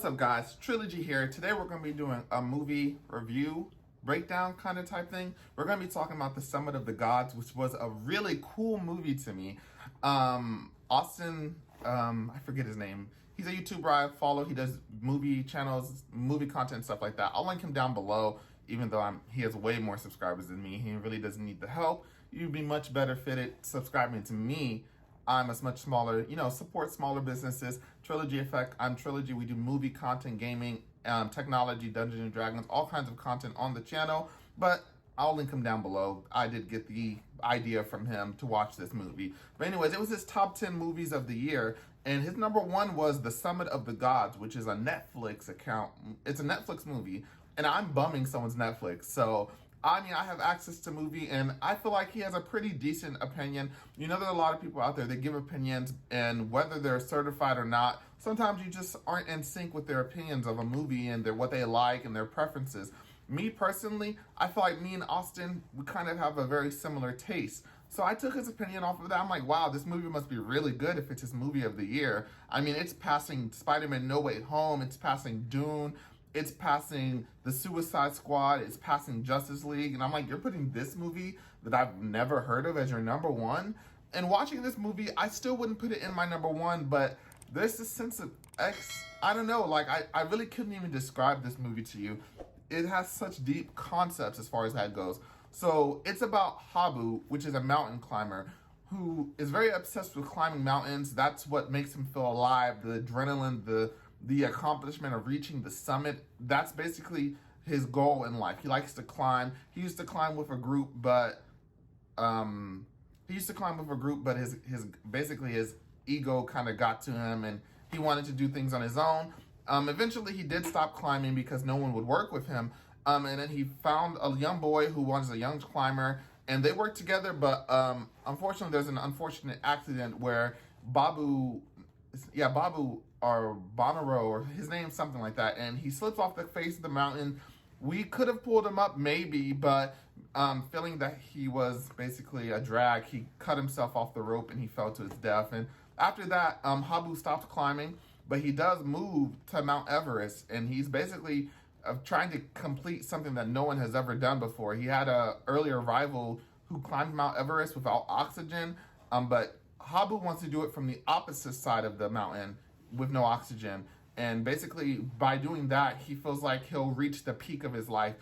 What's up, guys? Trilogy here. Today we're going to be doing a movie review breakdown kind of type thing. We're going to be talking about The Summit of the Gods, which was a really cool movie to me. Austin, I forget his name. He's a YouTuber I follow. He does movie channels, movie content, stuff like that. I'll link him down below, even though he has way more subscribers than me. He really doesn't need the help. You'd be much better fitted subscribing to me. I'm a much smaller, support smaller businesses. Trilogy Effect, I'm Trilogy. We do movie content, gaming, technology, Dungeons and Dragons, all kinds of content on the channel. But I'll link him down below. I did get the idea from him to watch this movie. But anyways, it was his top 10 movies of the year. And his number one was The Summit of the Gods, which is a Netflix account. It's a Netflix movie. And I'm bumming someone's Netflix. So I have access to movie, and I feel like he has a pretty decent opinion. There are a lot of people out there that give opinions, and whether they're certified or not, sometimes you just aren't in sync with their opinions of a movie and what they like and their preferences. Me personally, I feel like me and Austin, we kind of have a very similar taste. So I took his opinion off of that. I'm like, wow, this movie must be really good if it's his movie of the year. It's passing Spider-Man No Way Home, it's passing Dune, it's passing the Suicide Squad, it's passing Justice League, and I'm like, you're putting this movie that I've never heard of as your number one? And watching this movie, I still wouldn't put it in my number one, but there's this sense of I don't know, I really couldn't even describe this movie to you. It has such deep concepts as far as that goes. So it's about Habu, which is a mountain climber, who is very obsessed with climbing mountains. That's what makes him feel alive, the adrenaline, the accomplishment of reaching the summit. That's basically his goal in life. He likes to climb. He used to climb with a group, but his ego kind of got to him, and he wanted to do things on his own. Eventually, he did stop climbing because no one would work with him. And then he found a young boy who was a young climber, and they worked together. But unfortunately, there's an unfortunate accident where Babu or Bonnero, or his name's something like that, and he slips off the face of the mountain. We could have pulled him up maybe, but feeling that he was basically a drag, he cut himself off the rope and he fell to his death. And after that, Habu stopped climbing, but he does move to Mount Everest, and he's basically trying to complete something that no one has ever done before. He had a earlier rival who climbed Mount Everest without oxygen, but Habu wants to do it from the opposite side of the mountain with no oxygen. And basically, by doing that, he feels like he'll reach the peak of his life.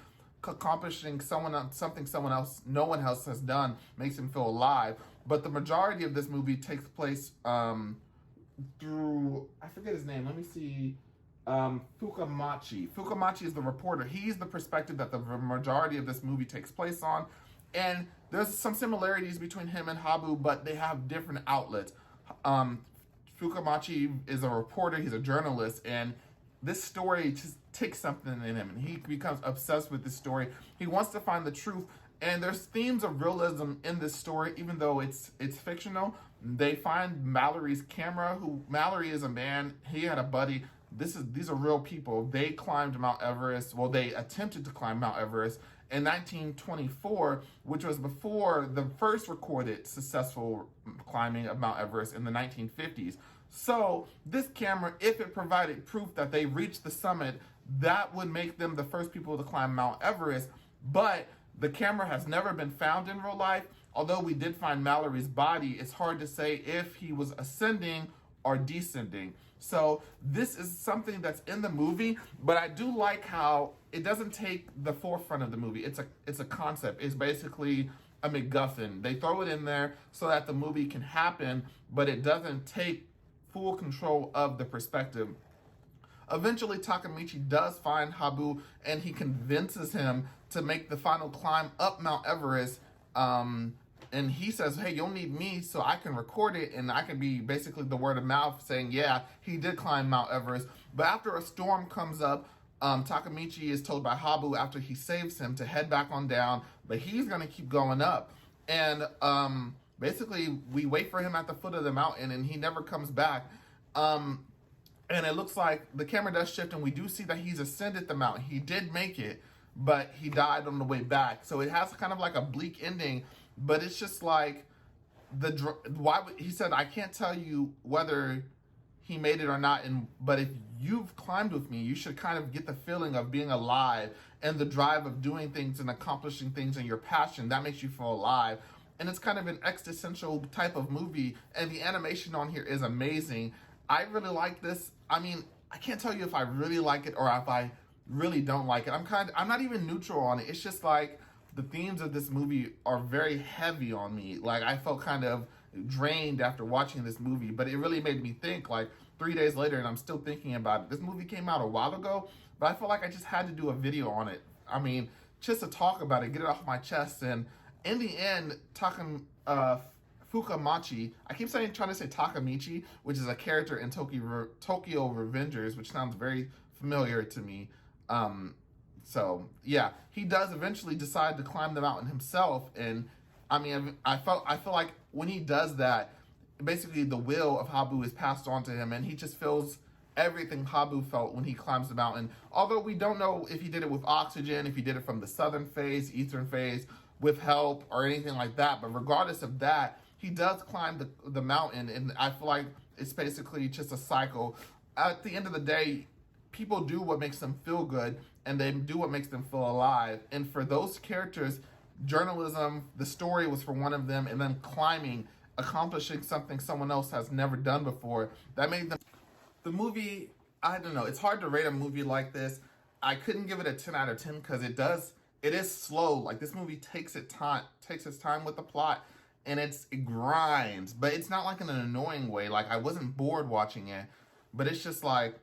Accomplishing something no one else has done makes him feel alive. But the majority of this movie takes place through, I forget his name, let me see, Fukamachi. Fukamachi is the reporter. He's the perspective that the majority of this movie takes place on. And there's some similarities between him and Habu, but they have different outlets. Fukamachi is a reporter, he's a journalist, and this story just takes something in him, and he becomes obsessed with this story. He wants to find the truth, and there's themes of realism in this story, even though it's fictional. They find Mallory's camera, Mallory is a man, he had a buddy. These are real people. They climbed Mount Everest. Well, they attempted to climb Mount Everest in 1924, which was before the first recorded successful climbing of Mount Everest in the 1950s. So this camera, if it provided proof that they reached the summit, that would make them the first people to climb Mount Everest. But the camera has never been found in real life. Although we did find Mallory's body, it's hard to say if he was ascending or descending. So this is something that's in the movie, but I do like how it doesn't take the forefront of the movie. It's a concept. It's basically a MacGuffin. They throw it in there so that the movie can happen, but it doesn't take full control of the perspective. Eventually, Takamichi does find Habu, and he convinces him to make the final climb up Mount Everest. And he says, hey, you'll need me so I can record it, and I can be basically the word of mouth saying, yeah, he did climb Mount Everest. But after a storm comes up, Takamichi is told by Habu after he saves him to head back on down, but he's going to keep going up. And basically, we wait for him at the foot of the mountain, and he never comes back. And it looks like the camera does shift, and we do see that he's ascended the mountain. He did make it, but he died on the way back. So it has kind of like a bleak ending, but it's just like he said, I can't tell you whether he made it or not. But if you've climbed with me, you should kind of get the feeling of being alive and the drive of doing things and accomplishing things and your passion. That makes you feel alive. And it's kind of an existential type of movie, and the animation on here is amazing. I really like this. I mean, I can't tell you if I really like it or if I really don't like it. I'm not even neutral on it. It's just like the themes of this movie are very heavy on me. Like, I felt kind of drained after watching this movie, but it really made me think, like 3 days later, and I'm still thinking about it. This movie came out a while ago, but I feel like I just had to do a video on it. I mean, just to talk about it, get it off my chest. And in the end, Fukamachi, I keep trying to say Takamichi, which is a character in Tokyo Revengers, which sounds very familiar to me. So yeah, he does eventually decide to climb the mountain himself, and I mean, I feel like when he does that, basically the will of Habu is passed on to him, and he just feels everything Habu felt when he climbs the mountain. Although we don't know if he did it with oxygen, if he did it from the southern phase, eastern phase, with help or anything like that. But regardless of that, he does climb the mountain, and I feel like it's basically just a cycle. At the end of the day, people do what makes them feel good, and they do what makes them feel alive. And for those characters, journalism, the story was for one of them, and then climbing, accomplishing something someone else has never done before, that made them. The movie, I don't know, it's hard to rate a movie like this. I couldn't give it a 10 out of 10 because it is slow. Like, this movie takes its time with the plot, and it grinds, but it's not like in an annoying way. Like, I wasn't bored watching it, but it's just like,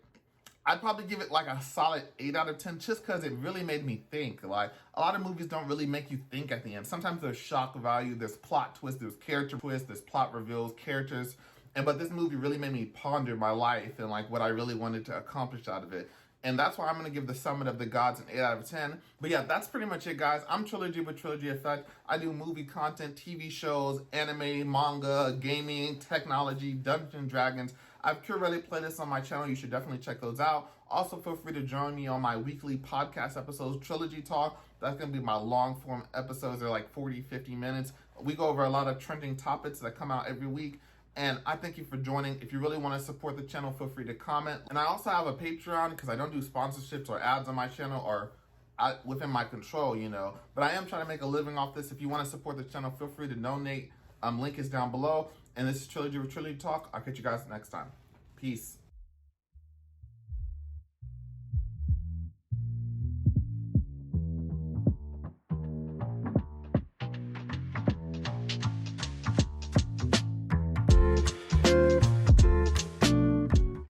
I'd probably give it like a solid 8 out of 10 just because it really made me think. Like, a lot of movies don't really make you think at the end. Sometimes there's shock value, there's plot twists, there's character twists, there's plot reveals, characters. But this movie really made me ponder my life and like what I really wanted to accomplish out of it. And that's why I'm going to give The Summit of the Gods an 8 out of 10. But yeah, that's pretty much it, guys. I'm Trilogy with Trilogy Effect. I do movie content, TV shows, anime, manga, gaming, technology, Dungeons and Dragons. I've curated playlists on my channel. You should definitely check those out. Also, feel free to join me on my weekly podcast episodes, Trilogy Talk. That's going to be my long-form episodes. They're like 40, 50 minutes. We go over a lot of trending topics that come out every week. And I thank you for joining. If you really want to support the channel, feel free to comment. And I also have a Patreon because I don't do sponsorships or ads on my channel or within my control, you know. But I am trying to make a living off this. If you want to support the channel, feel free to donate. Link is down below. And this is Trilogy with Trilogy Talk. I'll catch you guys next time. Peace.